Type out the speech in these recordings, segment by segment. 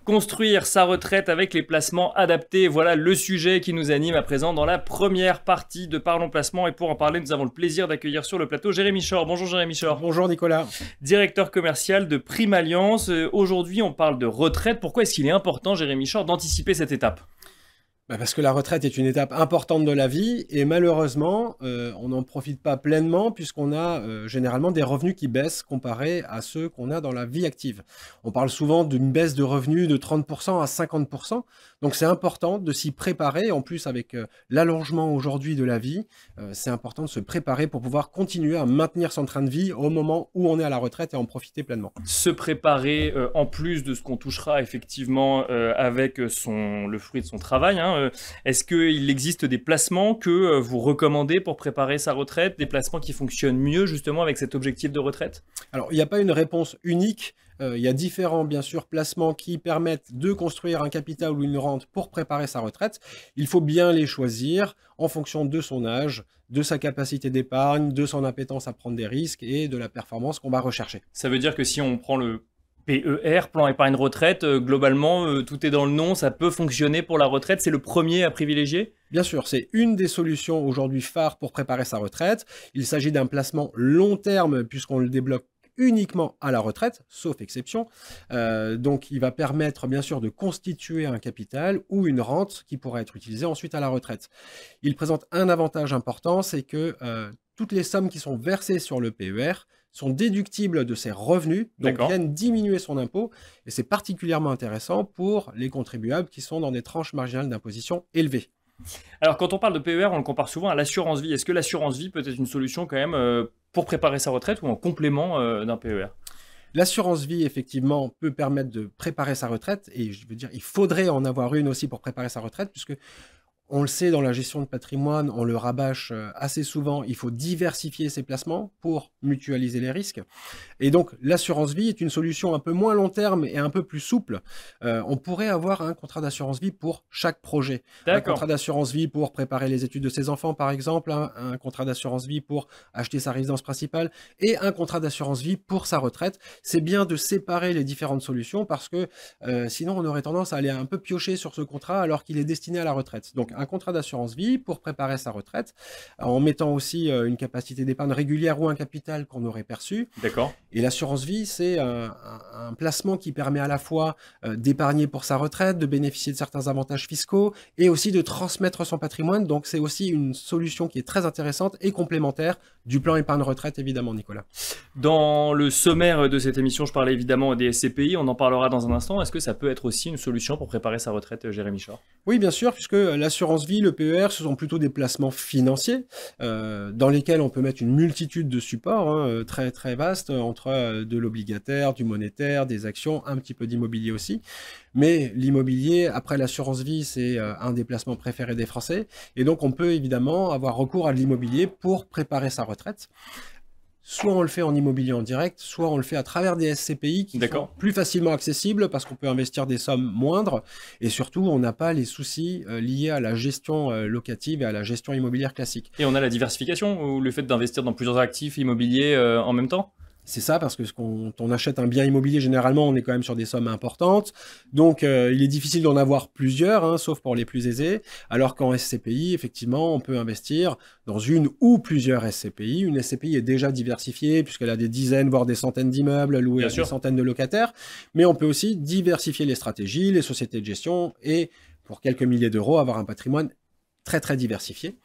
Construire sa retraite avec les placements adaptés, voilà le sujet qui nous anime à présent dans la première partie de Parlons Placement. Et pour en parler, nous avons le plaisir d'accueillir sur le plateau Jérémy Chor. Bonjour Jérémy Chor. Bonjour Nicolas. Directeur commercial de Prime Alliance. Aujourd'hui, on parle de retraite. Pourquoi est-ce qu'il est important, Jérémy Chor, d'anticiper cette étape ? Parce que la retraite est une étape importante de la vie et malheureusement, on n'en profite pas pleinement puisqu'on a généralement des revenus qui baissent comparés à ceux qu'on a dans la vie active. On parle souvent d'une baisse de revenus de 30% à 50%, donc c'est important de s'y préparer. En plus, avec l'allongement aujourd'hui de la vie, c'est important de se préparer pour pouvoir continuer à maintenir son train de vie au moment où on est à la retraite et en profiter pleinement. Se préparer en plus de ce qu'on touchera effectivement avec le fruit de son travail, est-ce qu'il existe des placements que vous recommandez pour préparer sa retraite, des placements qui fonctionnent mieux justement avec cet objectif de retraite ? Alors, il n'y a pas une réponse unique. Il y a différents, bien sûr, placements qui permettent de construire un capital ou une rente pour préparer sa retraite. Il faut bien les choisir en fonction de son âge, de sa capacité d'épargne, de son appétence à prendre des risques et de la performance qu'on va rechercher. Ça veut dire que si on prend le PER, plan épargne retraite, globalement, tout est dans le nom, ça peut fonctionner pour la retraite, c'est le premier à privilégier ? Bien sûr, c'est une des solutions aujourd'hui phares pour préparer sa retraite. Il s'agit d'un placement long terme puisqu'on le débloque uniquement à la retraite, sauf exception. Donc, il va permettre bien sûr de constituer un capital ou une rente qui pourra être utilisée ensuite à la retraite. Il présente un avantage important, c'est que toutes les sommes qui sont versées sur le PER sont déductibles de ses revenus, donc viennent diminuer son impôt, et c'est particulièrement intéressant pour les contribuables qui sont dans des tranches marginales d'imposition élevées. Alors, quand on parle de PER, on le compare souvent à l'assurance vie. Est-ce que l'assurance vie peut être une solution quand même pour préparer sa retraite ou en complément d'un PER ? L'assurance vie, effectivement, peut permettre de préparer sa retraite, et je veux dire, il faudrait en avoir une aussi pour préparer sa retraite, puisque on le sait, dans la gestion de patrimoine, on le rabâche assez souvent, il faut diversifier ses placements pour mutualiser les risques. Et donc, l'assurance vie est une solution un peu moins long terme et un peu plus souple. On pourrait avoir un contrat d'assurance vie pour chaque projet. Un contrat d'assurance vie pour préparer les études de ses enfants, par exemple, un contrat d'assurance vie pour acheter sa résidence principale et un contrat d'assurance vie pour sa retraite. C'est bien de séparer les différentes solutions parce que sinon, on aurait tendance à aller un peu piocher sur ce contrat alors qu'il est destiné à la retraite. Donc, un contrat d'assurance vie pour préparer sa retraite, en mettant aussi une capacité d'épargne régulière ou un capital qu'on aurait perçu. D'accord. Et l'assurance vie, c'est un placement qui permet à la fois d'épargner pour sa retraite, de bénéficier de certains avantages fiscaux et aussi de transmettre son patrimoine. Donc, c'est aussi une solution qui est très intéressante et complémentaire du plan épargne retraite, évidemment, Nicolas. Dans le sommaire de cette émission, je parlais évidemment des SCPI, on en parlera dans un instant. Est-ce que ça peut être aussi une solution pour préparer sa retraite, Jérémy Chor ? Oui, bien sûr, puisque l'assurance vie, le PER, ce sont plutôt des placements financiers dans lesquels on peut mettre une multitude de supports très très vastes entre de l'obligataire, du monétaire, des actions, un petit peu d'immobilier aussi. Mais l'immobilier, après l'assurance vie, c'est un des placements préférés des Français. Et donc, on peut évidemment avoir recours à de l'immobilier pour préparer sa retraite. Soit on le fait en immobilier en direct, soit on le fait à travers des SCPI qui sont plus facilement accessibles parce qu'on peut investir des sommes moindres et surtout on n'a pas les soucis liés à la gestion locative et à la gestion immobilière classique. Et on a la diversification ou le fait d'investir dans plusieurs actifs immobiliers en même temps ? C'est ça, parce que quand on achète un bien immobilier, généralement, on est quand même sur des sommes importantes. Donc, il est difficile d'en avoir plusieurs, sauf pour les plus aisés. Alors qu'en SCPI, effectivement, on peut investir dans une ou plusieurs SCPI. Une SCPI est déjà diversifiée puisqu'elle a des dizaines, voire des centaines d'immeubles loués à des centaines de locataires. Mais on peut aussi diversifier les stratégies, les sociétés de gestion et, pour quelques milliers d'euros, avoir un patrimoine très très diversifié.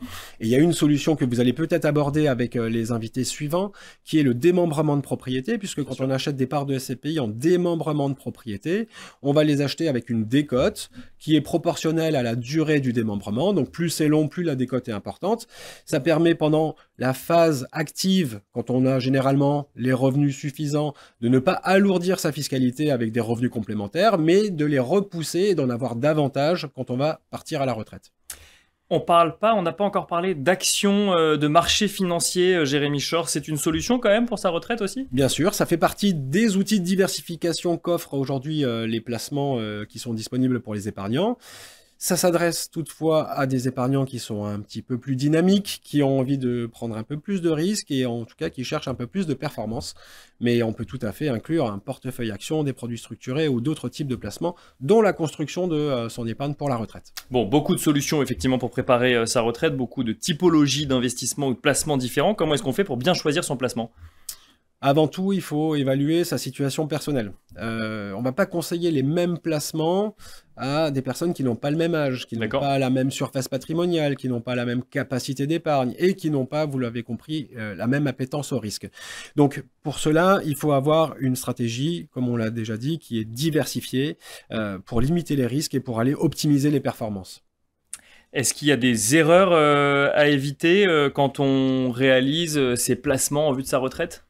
Et il y a une solution que vous allez peut-être aborder avec les invités suivants, qui est le démembrement de propriété, puisque quand on achète des parts de SCPI en démembrement de propriété, on va les acheter avec une décote qui est proportionnelle à la durée du démembrement. Donc plus c'est long, plus la décote est importante. Ça permet pendant la phase active, quand on a généralement les revenus suffisants, de ne pas alourdir sa fiscalité avec des revenus complémentaires, mais de les repousser et d'en avoir davantage quand on va partir à la retraite. On n'a pas encore parlé d'actions de marché financier, Jérémy Chor. C'est une solution quand même pour sa retraite aussi ? Bien sûr, ça fait partie des outils de diversification qu'offrent aujourd'hui les placements qui sont disponibles pour les épargnants. Ça s'adresse toutefois à des épargnants qui sont un petit peu plus dynamiques, qui ont envie de prendre un peu plus de risques et en tout cas qui cherchent un peu plus de performance. Mais on peut tout à fait inclure un portefeuille action, des produits structurés ou d'autres types de placements, dont la construction de son épargne pour la retraite. Bon, beaucoup de solutions effectivement pour préparer sa retraite, beaucoup de typologies d'investissement ou de placements différents. Comment est-ce qu'on fait pour bien choisir son placement ? Avant tout, il faut évaluer sa situation personnelle. On ne va pas conseiller les mêmes placements à des personnes qui n'ont pas le même âge, qui n'ont pas la même surface patrimoniale, qui n'ont pas la même capacité d'épargne et qui n'ont pas, vous l'avez compris, la même appétence au risque. Donc pour cela, il faut avoir une stratégie, comme on l'a déjà dit, qui est diversifiée pour limiter les risques et pour aller optimiser les performances. Est-ce qu'il y a des erreurs à éviter quand on réalise ses placements en vue de sa retraite ?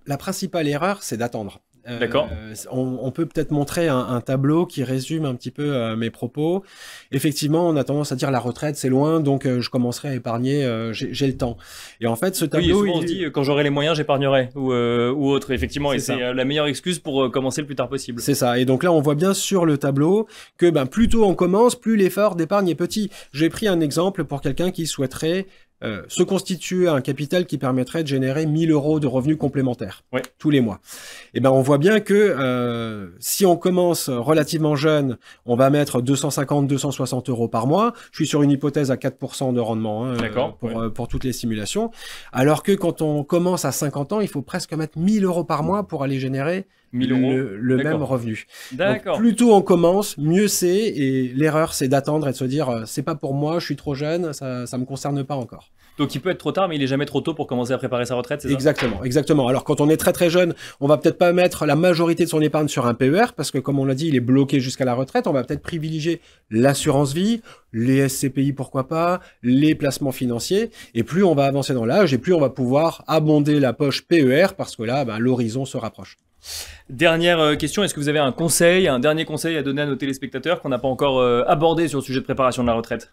La principale erreur, c'est d'attendre. D'accord. On peut peut-être montrer un tableau qui résume un petit peu mes propos. Effectivement, on a tendance à dire la retraite, c'est loin, donc je commencerai à épargner, j'ai le temps. Et en fait, ce tableau... Oui, souvent on se dit, quand j'aurai les moyens, j'épargnerai, ou autre, effectivement, et c'est la meilleure excuse pour commencer le plus tard possible. C'est ça, et donc là, on voit bien sur le tableau que plus tôt on commence, plus l'effort d'épargne est petit. J'ai pris un exemple pour quelqu'un qui souhaiterait se constituer un capital qui permettrait de générer 1 000 € de revenus complémentaires tous les mois. Et ben on voit bien que si on commence relativement jeune, on va mettre 250-260 € par mois. Je suis sur une hypothèse à 4% de rendement pour toutes les simulations. Alors que quand on commence à 50 ans, il faut presque mettre 1 000 € par mois pour aller générer 1 000 € le même revenu. D'accord. Donc, plus tôt on commence, mieux c'est. Et l'erreur, c'est d'attendre et de se dire c'est pas pour moi, je suis trop jeune, ça me concerne pas encore. Donc il peut être trop tard, mais il est jamais trop tôt pour commencer à préparer sa retraite, c'est ça ? Exactement. Alors quand on est très très jeune, on va peut-être pas mettre la majorité de son épargne sur un PER, parce que comme on l'a dit, il est bloqué jusqu'à la retraite. On va peut-être privilégier l'assurance vie, les SCPI pourquoi pas, les placements financiers. Et plus on va avancer dans l'âge, et plus on va pouvoir abonder la poche PER, parce que là, l'horizon se rapproche. Dernière question, est-ce que vous avez un dernier conseil à donner à nos téléspectateurs qu'on n'a pas encore abordé sur le sujet de préparation de la retraite ?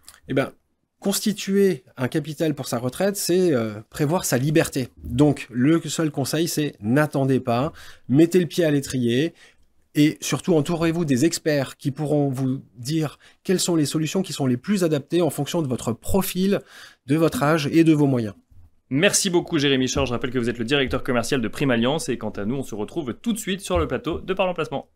Constituer un capital pour sa retraite, c'est prévoir sa liberté. Donc, le seul conseil, c'est n'attendez pas, mettez le pied à l'étrier et surtout entourez-vous des experts qui pourront vous dire quelles sont les solutions qui sont les plus adaptées en fonction de votre profil, de votre âge et de vos moyens. Merci beaucoup Jérémy Schor, je rappelle que vous êtes le directeur commercial de Prime Alliance et quant à nous, on se retrouve tout de suite sur le plateau de Parlons Placement.